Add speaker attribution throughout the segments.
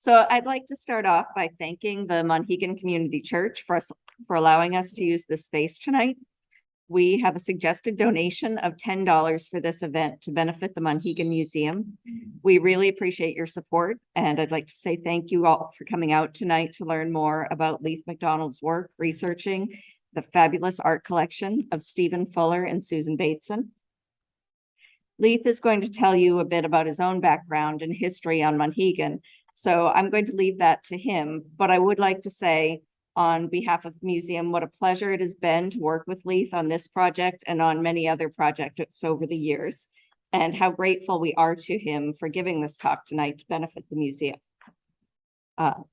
Speaker 1: So I'd like to start off by thanking the Monhegan Community Church for allowing us to use this space tonight. We have a suggested donation of $10 for this event to benefit the Monhegan Museum. We really appreciate your support, and I'd like to say thank you all for coming out tonight to learn more about Leith MacDonald's work researching the fabulous art collection of Stephen Fuller and Susan Bateson. Leith is going to tell you a bit about his own background and history on Monhegan, so I'm going to leave that to him, but I would like to say on behalf of the museum what a pleasure it has been to work with Leith on this project and on many other projects over the years, and how grateful we are to him for giving this talk tonight to benefit the museum.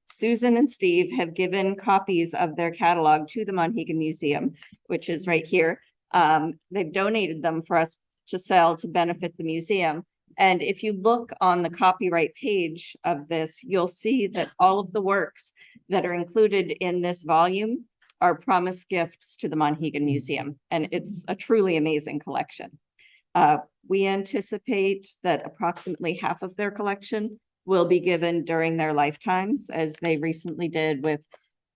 Speaker 1: Susan and Steve have given copies of their catalog to the Monhegan Museum, which is right here. They've donated them for us to sell to benefit the museum. And if you look on the copyright page of this, you'll see that all of the works that are included in this volume are promised gifts to the Monhegan Museum. And it's a truly amazing collection. We anticipate that approximately half of their collection will be given during their lifetimes, as they recently did with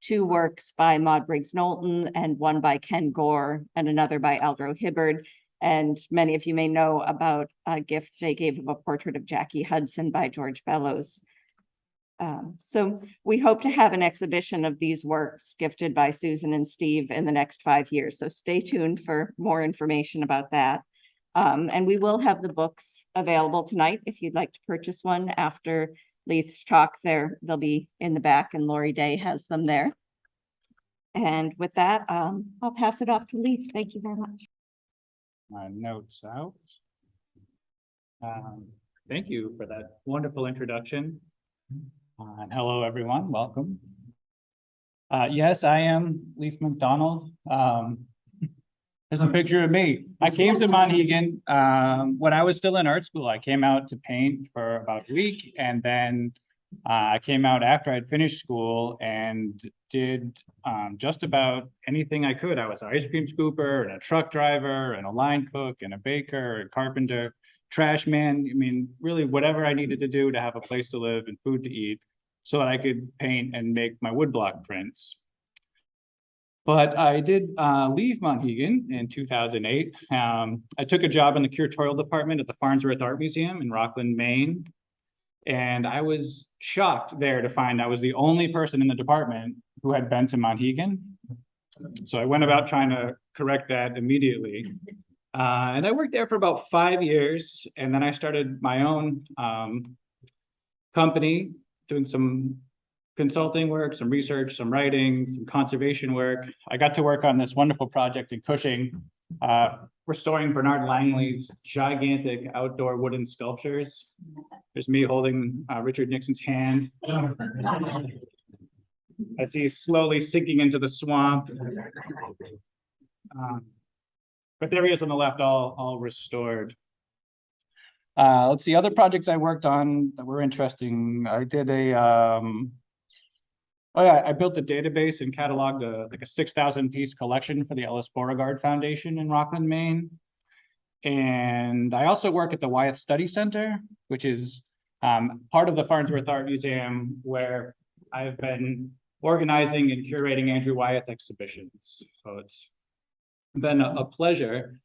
Speaker 1: 2 works by Maude Briggs Knowlton and 1 by Ken Gore and another by Aldro Hibbard. And many of you may know about a gift they gave of a portrait of Jacqueline Hudson by George Bellows. So we hope to have an exhibition of these works gifted by Susan and Steve in the next 5 years. So stay tuned for more information about that. And we will have the books available tonight if you'd like to purchase one after Leith's talk. They'll be in the back, and Lori Day has them there. And with that, I'll pass it off to Leith. Thank you very much.
Speaker 2: My notes out. Thank you for that wonderful introduction. And hello, everyone. Welcome. Yes, I am Leith MacDonald. There's a picture of me. I came to Monhegan when I was still in art school. I came out to paint for about a week, and then I came out after I'd finished school and did just about anything I could. I was an ice cream scooper and a truck driver and a line cook and a baker, a carpenter, trash man. I mean, really whatever I needed to do to have a place to live and food to eat so that I could paint and make my woodblock prints. But I did leave Monhegan in 2008. I took a job in the curatorial department at the Farnsworth Art Museum in Rockland, Maine. And I was shocked there to find I was the only person in the department who had been to Monhegan. So I went about trying to correct that immediately. And I worked there for about 5 years. And then I started my own company, doing some consulting work, some research, some writing, some conservation work. I got to work on this wonderful project in Cushing, restoring Bernard Langley's gigantic outdoor wooden sculptures. There's me holding Richard Nixon's hand. As he's slowly sinking into the swamp. But there he is on the left, all restored. Let's see, other projects I worked on that were interesting. I did I built a database and cataloged like a 6,000 piece collection for the Ellis Beauregard Foundation in Rockland, Maine. And I also work at the Wyeth Study Center, which is part of the Farnsworth Art Museum, where I've been organizing and curating Andrew Wyeth exhibitions. So it's been a pleasure.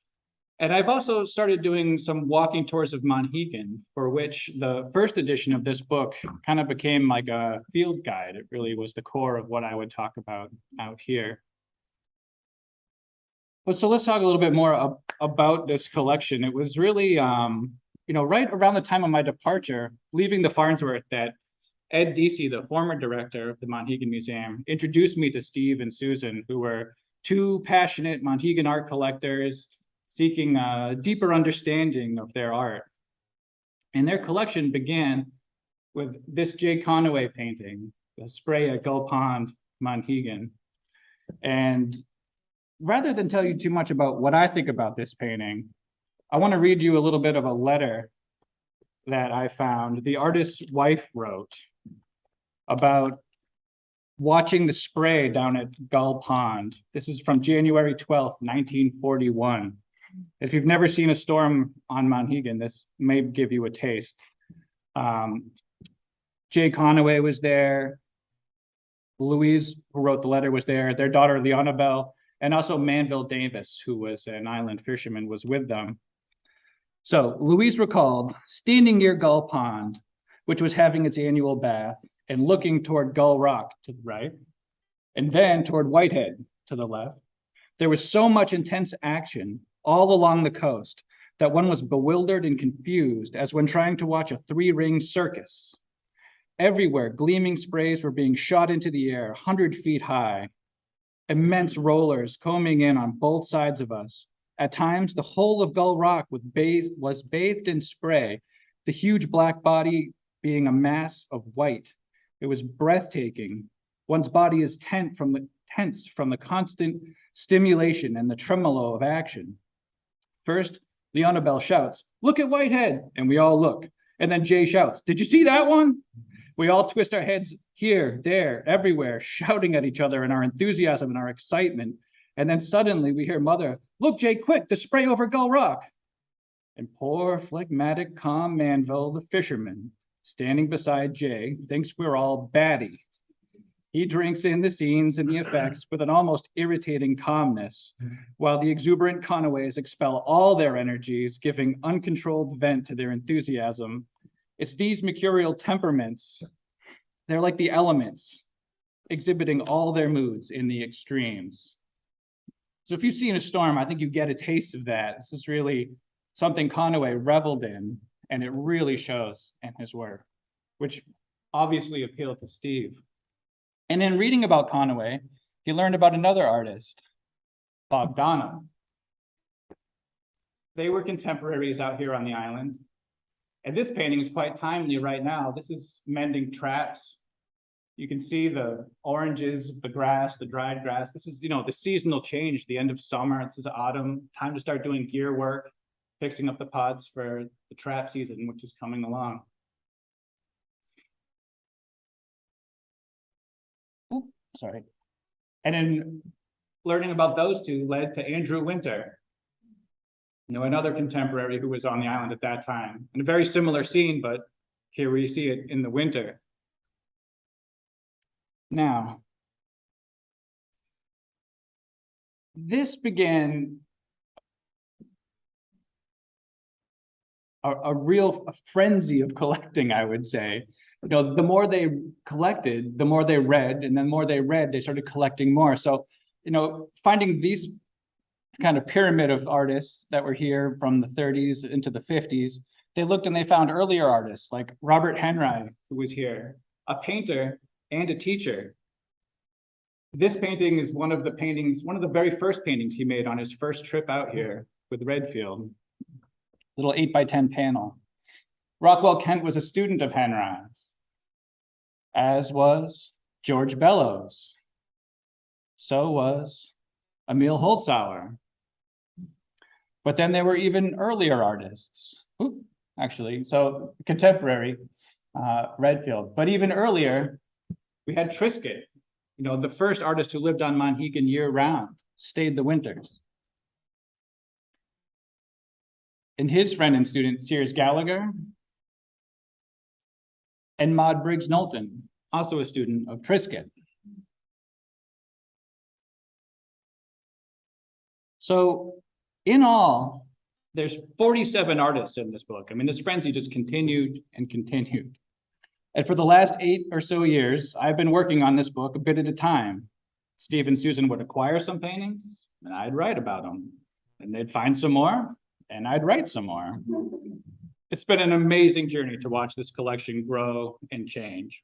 Speaker 2: And I've also started doing some walking tours of Monhegan, for which the first edition of this book kind of became like a field guide. It really was the core of what I would talk about out here. But so let's talk a little bit more about this collection. It was really, right around the time of my departure, leaving the Farnsworth, that Ed Deasy, the former director of the Monhegan Museum, introduced me to Steve and Susan, who were 2 passionate Monhegan art collectors seeking a deeper understanding of their art. And their collection began with this J. Connaway painting, the Spray at Gull Pond, Monhegan. And rather than tell you too much about what I think about this painting, I want to read you a little bit of a letter that I found the artist's wife wrote about watching the spray down at Gull Pond. This is from January 12th, 1941. If you've never seen a storm on Monhegan, this may give you a taste. Jay Conaway was there. Louise, who wrote the letter, was there. Their daughter, Leonabelle, and also Manville Davis, who was an island fisherman, was with them. So Louise recalled standing near Gull Pond, which was having its annual bath, and looking toward Gull Rock to the right, and then toward Whitehead to the left. There was so much intense action all along the coast that one was bewildered and confused as when trying to watch a three-ring circus. Everywhere, gleaming sprays were being shot into the air, 100 feet high. Immense rollers combing in on both sides of us. At times, the whole of Gull Rock was bathed in spray, the huge black body being a mass of white. It was breathtaking. One's body is tense from the constant stimulation and the tremolo of action. First, Leonabelle shouts, "Look at Whitehead," and we all look. And then Jay shouts, "Did you see that one?" We all twist our heads here, there, everywhere, shouting at each other in our enthusiasm and our excitement. And then suddenly we hear Mother, "Look, Jay, quick, the spray over Gull Rock." And poor, phlegmatic, calm Manville, the fisherman, standing beside Jay, thinks we're all batty. He drinks in the scenes and the effects with an almost irritating calmness, while the exuberant Connaways expel all their energies, giving uncontrolled vent to their enthusiasm. It's these mercurial temperaments, they're like the elements, exhibiting all their moods in the extremes. So if you've seen a storm, I think you get a taste of that. This is really something Conaway reveled in, and it really shows in his work, which obviously appealed to Steve. And in reading about Conaway, he learned about another artist, Bob Donna. They were contemporaries out here on the island. And this painting is quite timely right now. This is mending traps. You can see the oranges, the grass, the dried grass. This is, the seasonal change, the end of summer. This is autumn, time to start doing gear work, fixing up the pods for the trap season, which is coming along. Ooh, sorry. And then learning about those two led to Andrew Winter, another contemporary who was on the island at that time. And a very similar scene, but here we see it in the winter. Now, this began a real frenzy of collecting, I would say. The more they collected, the more they read, and then more they read, they started collecting more. So, finding these kind of pyramid of artists that were here from the 30s into the 50s, they looked and they found earlier artists like Robert Henry, who was here, a painter and a teacher. This painting is one of the very first paintings he made on his first trip out here with Redfield. Little 8x10 panel. Rockwell Kent was a student of Henry's, as was George Bellows. So was Emil Holzhauer. But then there were even earlier artists. So contemporary Redfield. But even earlier, we had Trisket, the first artist who lived on Monhegan year-round, stayed the winters. And his friend and student, Sears Gallagher, and Maude Briggs Knowlton, also a student of Trisket. So in all, there's 47 artists in this book. I mean, this frenzy just continued and continued. And for the last 8 or so years, I've been working on this book a bit at a time. Steve and Susan would acquire some paintings, and I'd write about them. And they'd find some more, and I'd write some more. It's been an amazing journey to watch this collection grow and change.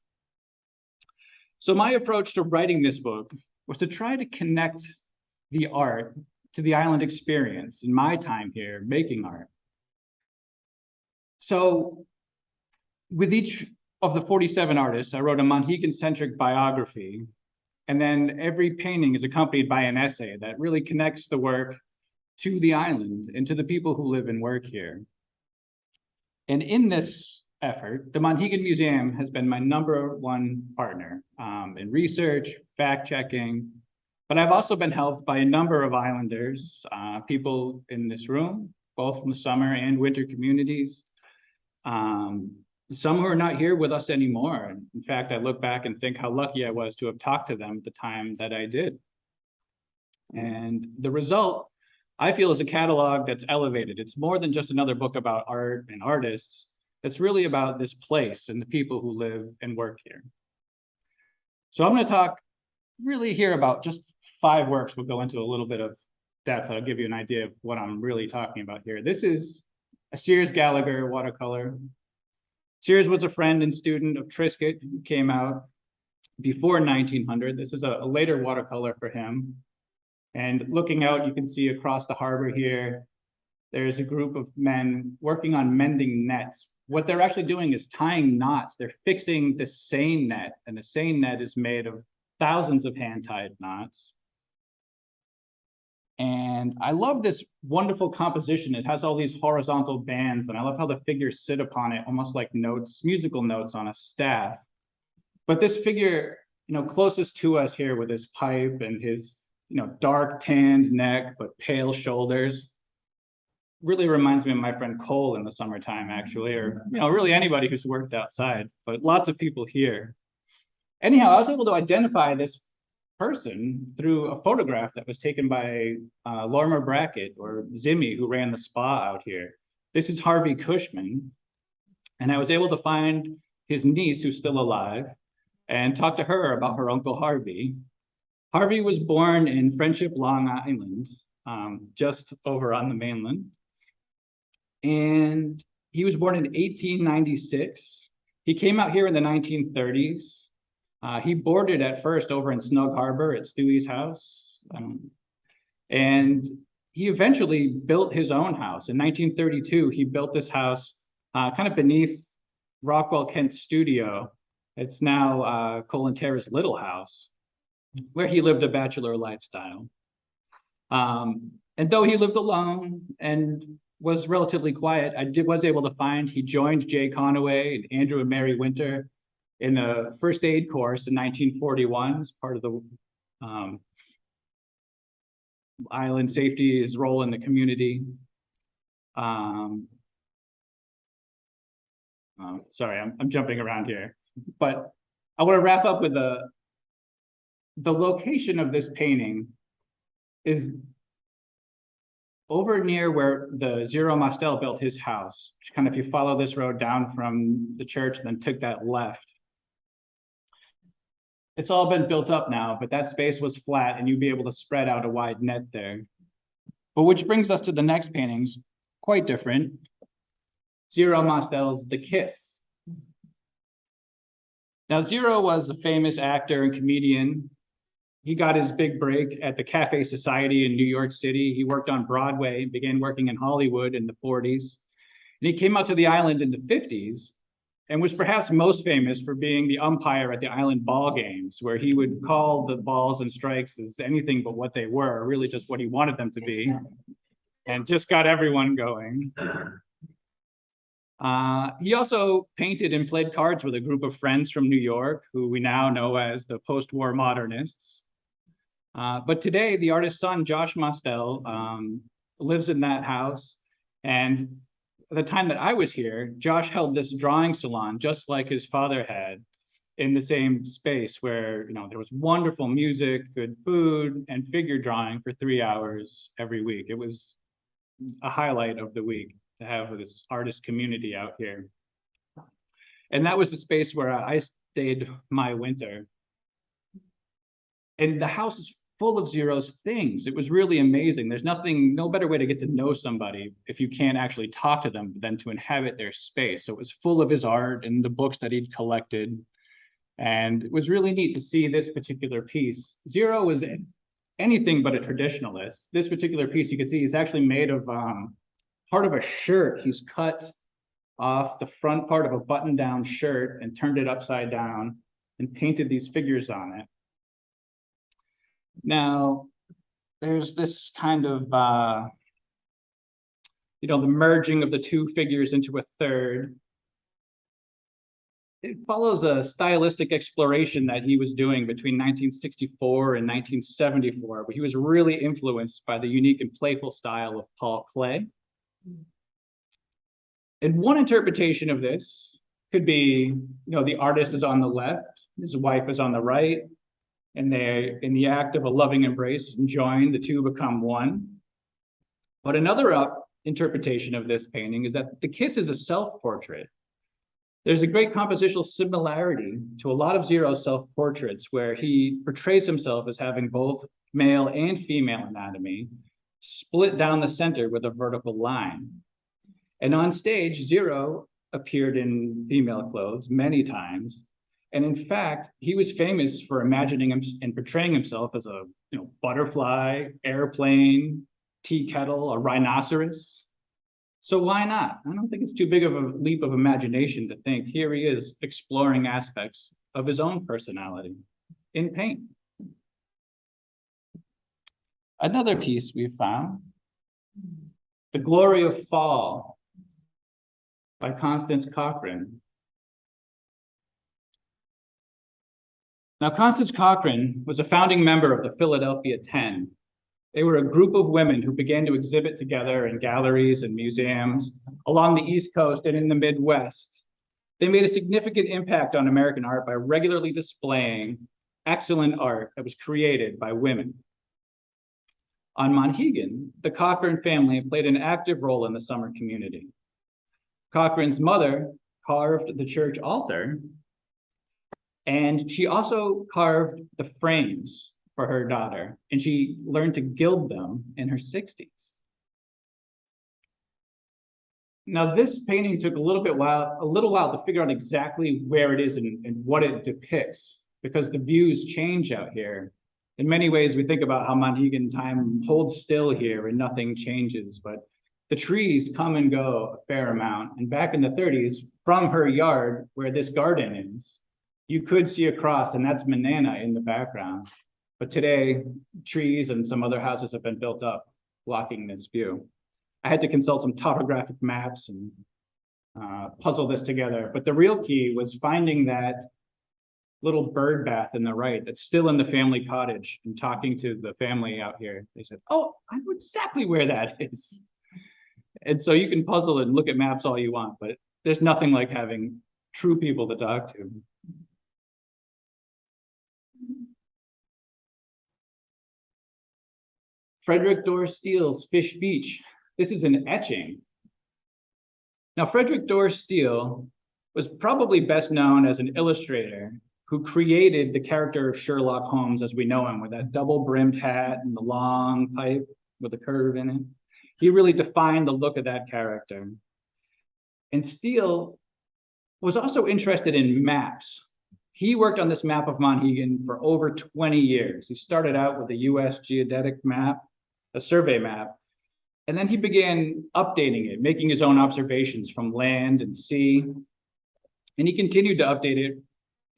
Speaker 2: So my approach to writing this book was to try to connect the art to the island experience in my time here making art. So with each of the 47 artists, I wrote a Monhegan-centric biography, and then every painting is accompanied by an essay that really connects the work to the island and to the people who live and work here. And in this effort, the Monhegan Museum has been my #1 partner in research, fact-checking, but I've also been helped by a number of islanders, people in this room, both from the summer and winter communities, some who are not here with us anymore. In fact, I look back and think how lucky I was to have talked to them at the time that I did. And the result, I feel, is a catalog that's elevated. It's more than just another book about art and artists. It's really about this place and the people who live and work here. So I'm going to talk really here about just 5 works. We'll go into a little bit of depth. I'll give you an idea of what I'm really talking about here. This is a Sears Gallagher watercolor. Sears was a friend and student of Triscuit, who came out before 1900. This is a later watercolor for him. And looking out, you can see across the harbor here, there's a group of men working on mending nets. What they're actually doing is tying knots. They're fixing the seine net, and the seine net is made of thousands of hand-tied knots. And I love this wonderful composition. It has all these horizontal bands, and I love how the figures sit upon it, almost like notes, musical notes on a staff. But this figure, closest to us here with his pipe and his, dark tanned neck, but pale shoulders, really reminds me of my friend Cole in the summertime, actually, or, really anybody who's worked outside, but lots of people here. Anyhow, I was able to identify this person through a photograph that was taken by Lorimer Brackett, or Zimmy, who ran the spa out here. This is Harvey Cushman, and I was able to find his niece, who's still alive, and talk to her about her Uncle Harvey. Harvey was born in Friendship, Long Island, just over on the mainland. And he was born in 1896. He came out here in the 1930s. He boarded at first over in Snug Harbor at Stewie's house. And he eventually built his own house. In 1932, he built this house kind of beneath Rockwell Kent studio. It's now Colin Terrace Little House, where he lived a bachelor lifestyle. And though he lived alone and was relatively quiet, was able to find he joined Jay Connaway and Andrew and Mary Winter in the first aid course in 1941 as part of the island safety's role in the community. Sorry, I'm jumping around here, but I want to wrap up with the location of this painting is over near where the Zero Mostel built his house. Kind of, if you follow this road down from the church and then took that left, it's all been built up now, but that space was flat and you'd be able to spread out a wide net there. But which brings us to the next paintings, quite different. Zero Mostel's The Kiss. Now, Zero was a famous actor and comedian. He got his big break at the Cafe Society in New York City. He worked on Broadway, began working in Hollywood in the 40s. And he came out to the island in the 50s and was perhaps most famous for being the umpire at the island ball games, where he would call the balls and strikes as anything but what they were, really just what he wanted them to be, and just got everyone going. He also painted and played cards with a group of friends from New York, who we now know as the post-war modernists. But today, the artist's son, Josh Mostel, lives in that house. And at the time that I was here, Josh held this drawing salon, just like his father had, in the same space where there was wonderful music, good food, and figure drawing for 3 hours every week. It was a highlight of the week to have this artist community out here. And that was the space where I stayed my winter. And the house is full of Zero's things. It was really amazing. There's no better way to get to know somebody if you can't actually talk to them than to inhabit their space. So it was full of his art and the books that he'd collected. And it was really neat to see this particular piece. Zero was anything but a traditionalist. This particular piece, you can see, is actually made of part of a shirt. He's cut off the front part of a button-down shirt and turned it upside down and painted these figures on it. Now, there's this kind of, the merging of the two figures into a third. It follows a stylistic exploration that he was doing between 1964 and 1974, where he was really influenced by the unique and playful style of Paul Klee. And one interpretation of this Could be, the artist is on the left, his wife is on the right, and they're in the act of a loving embrace, enjoying, the two become one. But another interpretation of this painting is that the kiss is a self-portrait. There's a great compositional similarity to a lot of Zero's self-portraits where he portrays himself as having both male and female anatomy split down the center with a vertical line. And on stage, Zero appeared in female clothes many times. And in fact, he was famous for imagining him and portraying himself as a butterfly, airplane, tea kettle, a rhinoceros. So why not? I don't think it's too big of a leap of imagination to think here he is exploring aspects of his own personality in paint. Another piece we found, The Glory of Fall by Constance Cochrane. Now, Constance Cochrane was a founding member of the Philadelphia 10. They were a group of women who began to exhibit together in galleries and museums along the East Coast and in the Midwest. They made a significant impact on American art by regularly displaying excellent art that was created by women. On Monhegan, the Cochrane family played an active role in the summer community. Cochrane's mother carved the church altar, and she also carved the frames for her daughter, and she learned to gild them in her 60s. Now, this painting took a little while to figure out exactly where it is and what it depicts, because the views change out here. In many ways, we think about how Monhegan time holds still here and nothing changes, but the trees come and go a fair amount. And back in the 30s, from her yard, where this garden is, you could see across, and that's Manana in the background. But today, trees and some other houses have been built up, blocking this view. I had to consult some topographic maps and puzzle this together. But the real key was finding that little bird bath in the right that's still in the family cottage, and talking to the family out here. They said, oh, I know exactly where that is. And so you can puzzle and look at maps all you want, but there's nothing like having true people to talk to. Frederick Dorr Steele's Fish Beach. This is an etching. Now, Frederick Dorr Steele was probably best known as an illustrator who created the character of Sherlock Holmes as we know him, with that double-brimmed hat and the long pipe with a curve in it. He really defined the look of that character. And Steele was also interested in maps. He worked on this map of Monhegan for over 20 years. He started out with a US geodetic map, a survey map, and then he began updating it, making his own observations from land and sea. And he continued to update it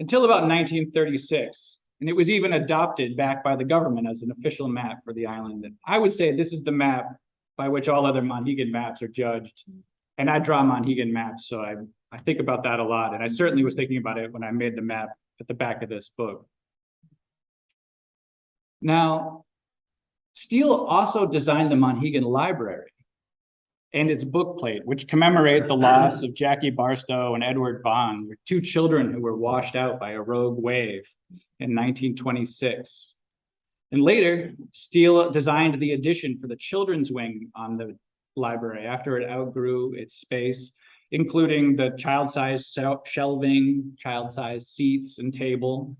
Speaker 2: until about 1936. And it was even adopted back by the government as an official map for the island. And I would say this is the map by which all other Monhegan maps are judged. And I draw Monhegan maps, so I think about that a lot. And I certainly was thinking about it when I made the map at the back of this book. Now, Steele also designed the Monhegan Library and its bookplate, which commemorate the loss of Jackie Barstow and Edward Vaughn, two children who were washed out by a rogue wave in 1926. And later, Steele designed the addition for the children's wing on the library after it outgrew its space, including the child-sized shelving, child-sized seats and table.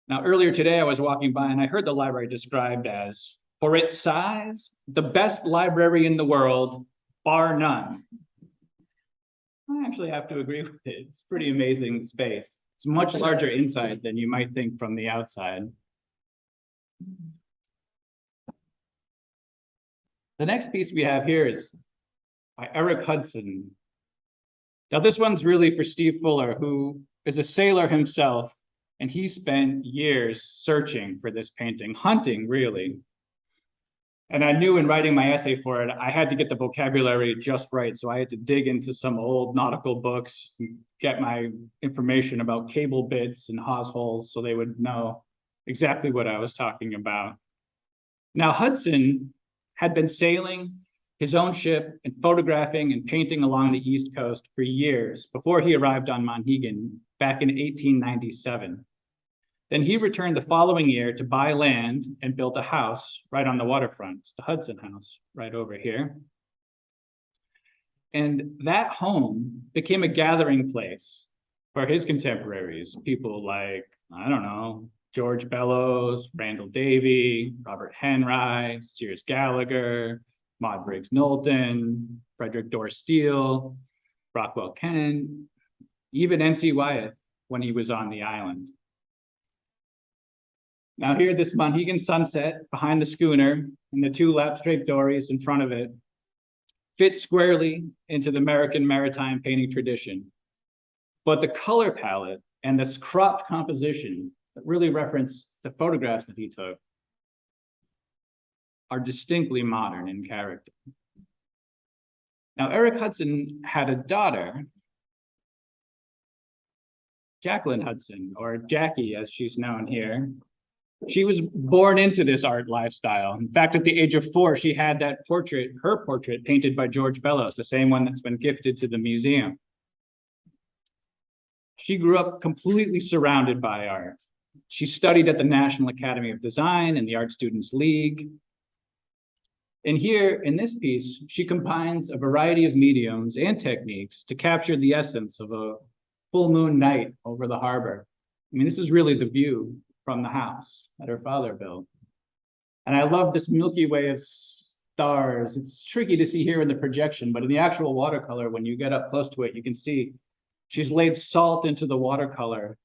Speaker 2: Now, earlier today, I was walking by and I heard the library described as, for its size, the best library in the world, bar none. I actually have to agree with it. It's a pretty amazing space. It's much larger inside than you might think from the outside. The next piece we have here is by Eric Hudson. Now, this one's really for Steve Fuller, who is a sailor himself, and he spent years searching for this painting, hunting, really. And I knew in writing my essay for it, I had to get the vocabulary just right. So I had to dig into some old nautical books, get my information about cable bits and hawse holes so they would know exactly what I was talking about. Now, Hudson had been sailing his own ship and photographing and painting along the East Coast for years before he arrived on Monhegan back in 1897. Then he returned the following year to buy land and built a house right on the waterfront. It's the Hudson House right over here. And that home became a gathering place for his contemporaries, people like, I don't know, George Bellows, Randall Davy, Robert Henry, Sears Gallagher, Maude Briggs Knowlton, Frederick Dorr Steele, Rockwell Kent, even N.C. Wyeth when he was on the island. Now here, this Monhegan sunset behind the schooner and the two lap-straped dories in front of it fits squarely into the American maritime painting tradition. But the color palette and this cropped composition that really reference the photographs that he took are distinctly modern in character. Now, Eric Hudson had a daughter, Jacqueline Hudson, or Jackie as she's known here. She was born into this art lifestyle. In fact, at the age of 4, she had that portrait, her portrait, painted by George Bellows, the same one that's been gifted to the museum. She grew up completely surrounded by art. She studied at the National Academy of Design and the Art Students League. And here, in this piece, she combines a variety of mediums and techniques to capture the essence of a full moon night over the harbor. I mean, this is really the view from the house that her father built. And I love this Milky Way of stars. It's tricky to see here in the projection, but in the actual watercolor, when you get up close to it, you can see she's laid salt into the watercolor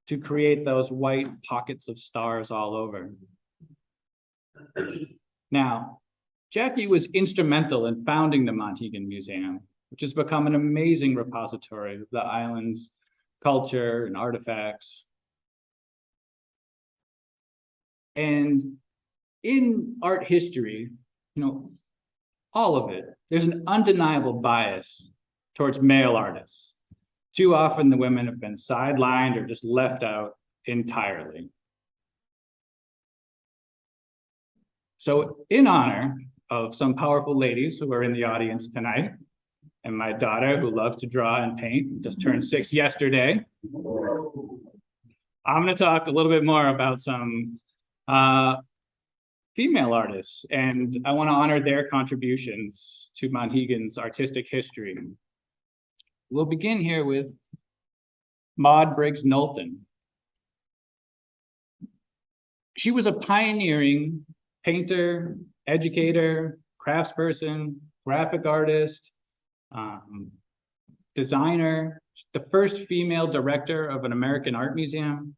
Speaker 2: to create those white pockets of stars all over. Now, Jackie was instrumental in founding the Monhegan Museum, which has become an amazing repository of the island's culture and artifacts. And in art history, all of it, there's an undeniable bias towards male artists. Too often the women have been sidelined or just left out entirely. So in honor of some powerful ladies who are in the audience tonight, and my daughter who loves to draw and paint, just turned 6 yesterday, I'm going to talk a little bit more about some female artists, and I want to honor their contributions to Monhegan's artistic history. We'll begin here with Maude Briggs Knowlton. She was a pioneering painter, educator, craftsperson, graphic artist, designer, the first female director of an American art museum.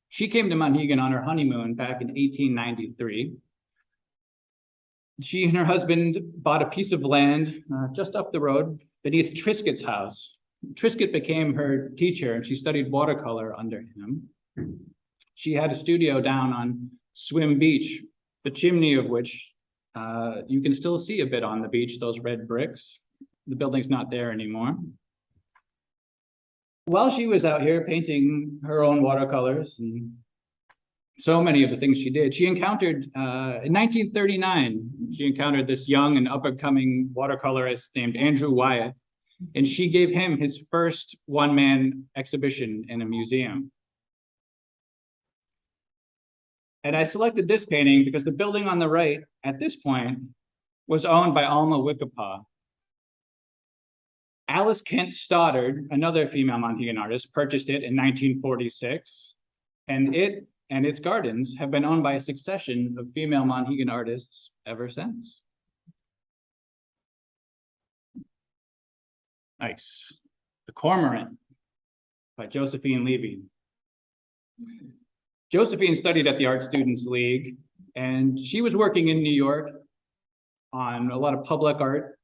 Speaker 2: She came to Monhegan on her honeymoon back in 1893. She and her husband bought a piece of land just up the road beneath Triskett's house. Trisket became her teacher, and she studied watercolor under him. She had a studio down on Swim Beach, the chimney of which you can still see a bit on the beach, those red bricks. The building's not there anymore. While she was out here painting her own watercolors and so many of the things she did, she encountered, in 1939, she encountered this young and up-and-coming watercolorist named Andrew Wyeth, and she gave him his first one-man exhibition in a museum. And I selected this painting because the building on the right at this point was owned by Alma Wickapaw. Alice Kent Stoddard, another female Monhegan artist, purchased it in 1946, and it and its gardens have been owned by a succession of female Monhegan artists ever since. Nice. The Cormorant by Josephine Levy. Josephine studied at the Art Students League, and she was working in New York on a lot of public art.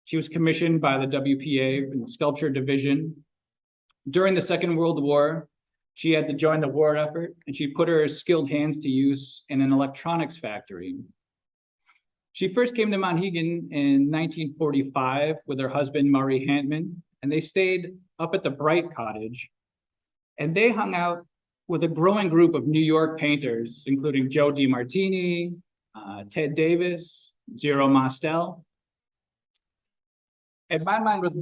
Speaker 2: She was commissioned by the WPA in the sculpture division. During the Second World War, she had to join the war effort, and she put her skilled hands to use in an electronics factory. She first came to Monhegan in 1945 with her husband, Murray Hantman, and they stayed up at the Bright Cottage. And they hung out with a growing group of New York painters, including Joe DiMartini, Ted Davis, Zero Mostel, And my mind was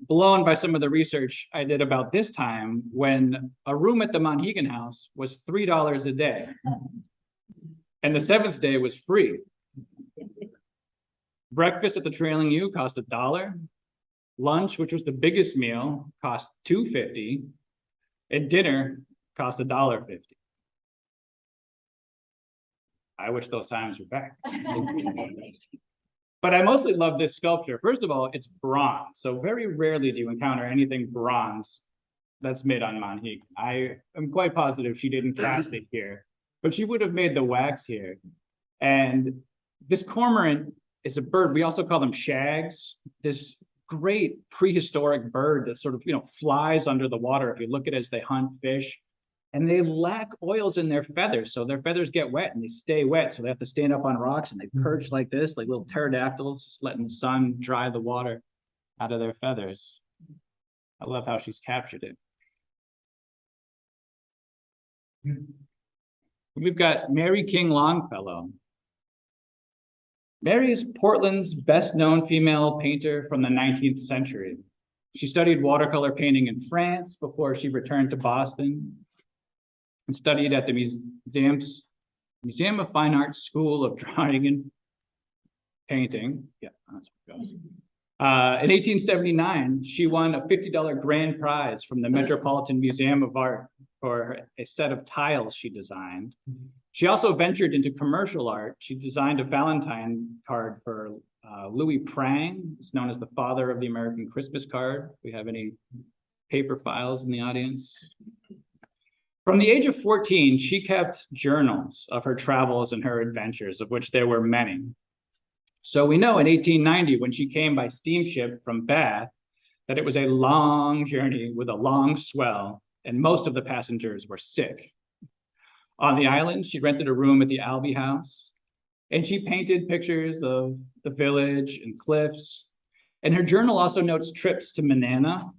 Speaker 2: blown by some of the research I did about this time when a room at the Monhegan house was $3 a day. And the seventh day was free. Breakfast at the Trailing U cost $1. Lunch, which was the biggest meal, cost $2.50. And dinner cost $1.50. I wish those times were back. But I mostly love this sculpture. First of all, it's bronze. So very rarely do you encounter anything bronze that's made on Monhegan. I am quite positive she didn't cast it here, but she would have made the wax here. And this cormorant is a bird. We also call them shags. This great prehistoric bird that sort of, flies under the water if you look at it as they hunt fish. And they lack oils in their feathers. So their feathers get wet and they stay wet. So they have to stand up on rocks and they perch like this, like little pterodactyls, just letting the sun dry the water out of their feathers. I love how she's captured it. We've got Mary King Longfellow. Mary is Portland's best-known female painter from the 19th century. She studied watercolor painting in France before she returned to Boston and studied at the Museum of Fine Arts School of Drawing and Painting. Yeah, that's what it goes. In 1879, she won a $50 grand prize from the Metropolitan Museum of Art for a set of tiles she designed. She also ventured into commercial art. She designed a Valentine card for Louis Prang. He's known as the father of the American Christmas card. If we have any paper files in the audience. From the age of 14, she kept journals of her travels and her adventures, of which there were many. So we know in 1890, when she came by steamship from Bath, that it was a long journey with a long swell, and most of the passengers were sick. On the island, she rented a room at the Albee House, and she painted pictures of the village and cliffs. And her journal also notes trips to Manana,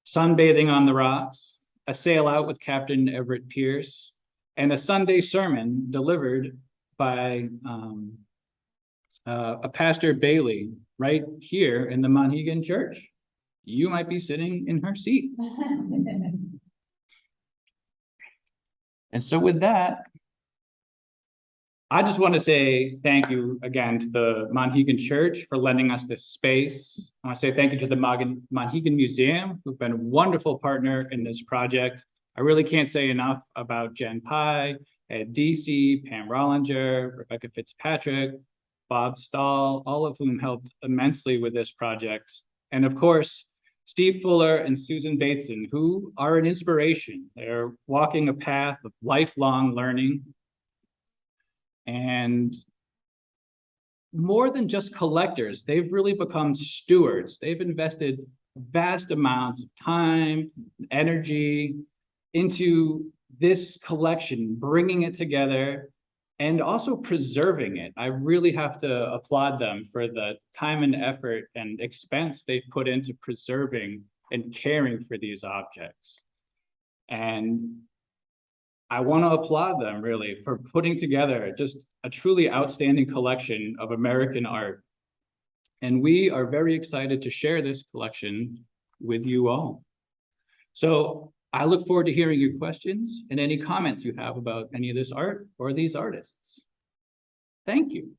Speaker 2: sunbathing on the rocks, a sail out with Captain Everett Pierce, and a Sunday sermon delivered by a Pastor Bailey right here in the Monhegan Church. You might be sitting in her seat. And so with that, I just want to say thank you again to the Monhegan Church for lending us this space. I want to say thank you to the Monhegan Museum, who've been a wonderful partner in this project. I really can't say enough about Jen Pye, Ed DC, Pam Rollinger, Rebecca Fitzpatrick, Bob Stahl, all of whom helped immensely with this project. And of course, Steve Fuller and Susan Bateson, who are an inspiration. They're walking a path of lifelong learning. And more than just collectors, they've really become stewards. They've invested vast amounts of time, energy into this collection, bringing it together and also preserving it. I really have to applaud them for the time and effort and expense they've put into preserving and caring for these objects. And I want to applaud them really for putting together just a truly outstanding collection of American art. And we are very excited to share this collection with you all. So I look forward to hearing your questions and any comments you have about any of this art or these artists. Thank you.